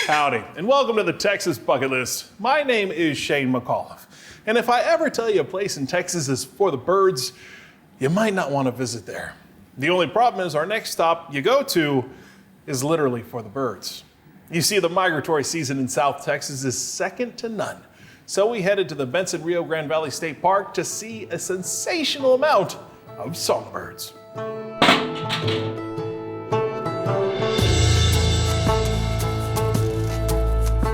Howdy, and welcome to the Texas Bucket List. My name is Shane McAuliffe, and if I ever tell you a place in Texas is for the birds, you might not want to visit there. The only problem is our next stop you go to is literally for the birds. You see, the migratory season in South Texas is second to none. So we headed to the Bentsen-Rio Grand Valley State Park to see a sensational amount of songbirds.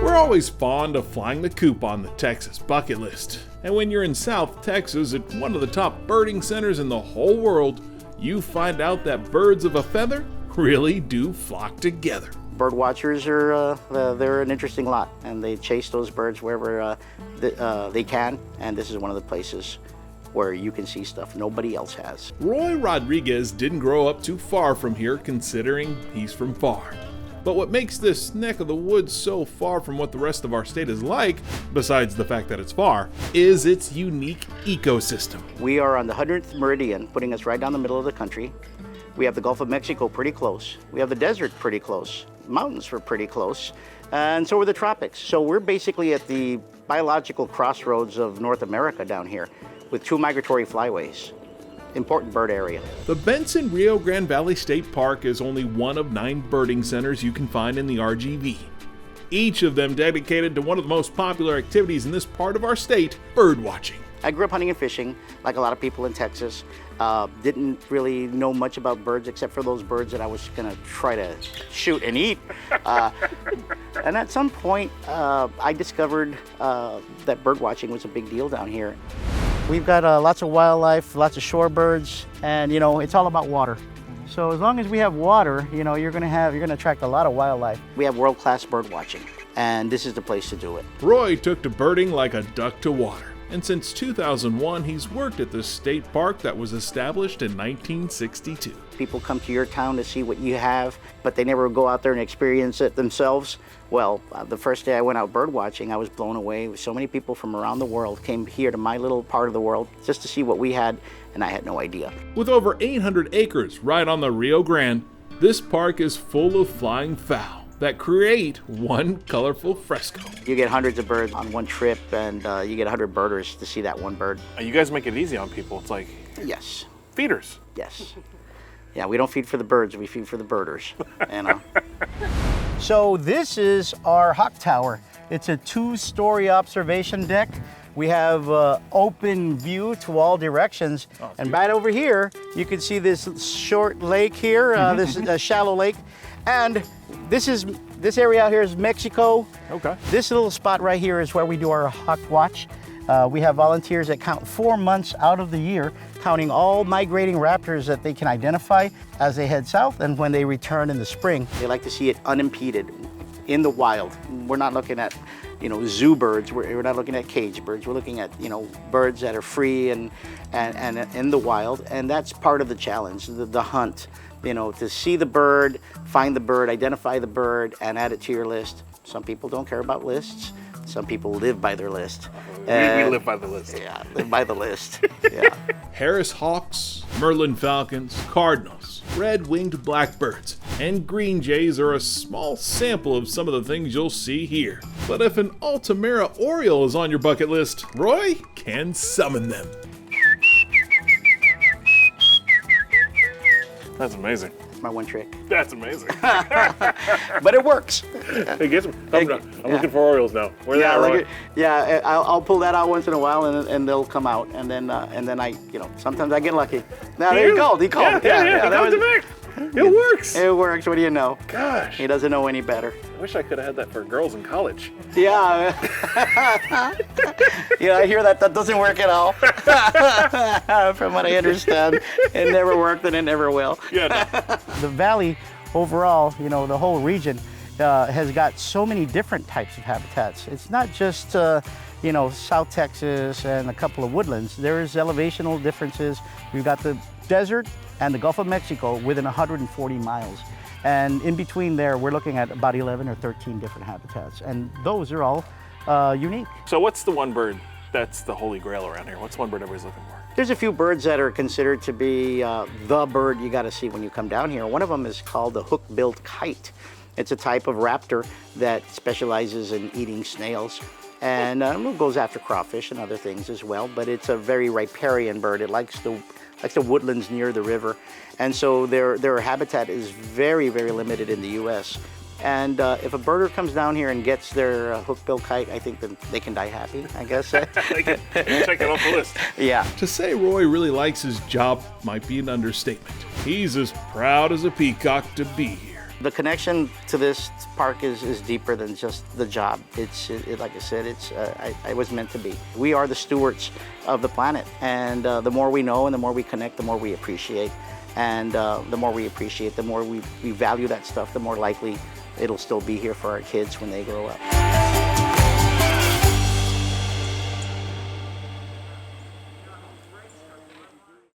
We're always fond of flying the coop on the Texas Bucket List. And when you're in South Texas at one of the top birding centers in the whole world, you find out that birds of a feather really do flock together. Bird watchers are they're an interesting lot, and they chase those birds wherever they can, and this is one of the places where you can see stuff nobody else has. Roy Rodriguez didn't grow up too far from here, considering he's from far. But what makes this neck of the woods so far from what the rest of our state is like, besides the fact that it's far, is its unique ecosystem. We are on the 100th meridian, putting us right down the middle of the country. We have the Gulf of Mexico pretty close. We have the desert pretty close. Mountains were pretty close. And so are the tropics. So we're basically at the biological crossroads of North America down here with two migratory flyways. Important bird area. The Bentsen-Rio Grand Valley State Park is only one of 9 birding centers you can find in the RGV. Each of them dedicated to one of the most popular activities in this part of our state, bird watching. I grew up hunting and fishing, like a lot of people in Texas. Didn't really know much about birds except for those birds that I was gonna try to shoot and eat. And at some point, I discovered that bird watching was a big deal down here. We've got lots of wildlife, lots of shorebirds, and it's all about water. So as long as we have water, you're gonna attract a lot of wildlife. We have world-class bird watching, and this is the place to do it. Roy took to birding like a duck to water. And since 2001, he's worked at this state park that was established in 1962. People come to your town to see what you have, but they never go out there and experience it themselves. Well, the first day I went out bird watching, I was blown away. So many people from around the world came here to my little part of the world just to see what we had, and I had no idea. With over 800 acres right on the Rio Grande, this park is full of flying fowl that create one colorful fresco. You get hundreds of birds on one trip, and you get 100 birders to see that one bird. You guys make it easy on people. It's like Yes. feeders. Yes. Yeah, we don't feed for the birds, we feed for the birders. So this is our hawk tower. It's a 2-story observation deck. We have open view to all directions. And right over here, you can see this short lake here. This is a shallow lake. And this area out here is Mexico. Okay. This little spot right here is where we do our hawk watch. We have volunteers that count 4 months out of the year, counting all migrating raptors that they can identify as they head south and when they return in the spring. They like to see it unimpeded in the wild. We're not looking at, zoo birds. We're not looking at cage birds. We're looking at, birds that are free and in the wild. And that's part of the challenge, the hunt. To see the bird, find the bird, identify the bird, and add it to your list. Some people don't care about lists. Some people live by their list. We live by the list. Yeah, live by the list. Yeah. Harris hawks, Merlin falcons, cardinals, red-winged blackbirds, and green jays are a small sample of some of the things you'll see here. But if an Altamira oriole is on your bucket list, Roy can summon them. That's amazing. My one trick. That's amazing. But it works. It gets me. I'm looking for Orioles now. Where they at, Roy? I'll pull that out once in a while, and they'll come out, and then I, sometimes I get lucky. Now there you go. He called. Yeah. He called to me. It works. It works. What do you know? Gosh. He doesn't know any better. I wish I could have had that for girls in college. Yeah. I hear that doesn't work at all. From what I understand, it never worked and it never will. Yeah. No. The valley overall, the whole region has got so many different types of habitats. It's not just South Texas and a couple of woodlands. There's elevational differences. We've got the desert and the Gulf of Mexico within 140 miles. And in between there, we're looking at about 11 or 13 different habitats. And those are all unique. So what's the one bird that's the holy grail around here? What's one bird everybody's looking for? There's a few birds that are considered to be the bird you got to see when you come down here. One of them is called the hook-billed kite. It's a type of raptor that specializes in eating snails and goes after crawfish and other things as well, but it's a very riparian bird. It likes the woodlands near the river, and so their habitat is very, very limited in the U.S. And if a birder comes down here and gets their hook-billed kite, I think that they can die happy, I guess. They can check it off the list. Yeah. To say Roy really likes his job might be an understatement. He's as proud as a peacock to be here. The connection to this park is deeper than just the job. Like I said, I was meant to be. We are the stewards of the planet, and the more we know and the more we connect, the more we appreciate. And the more we appreciate, the more we value that stuff, the more likely it'll still be here for our kids when they grow up.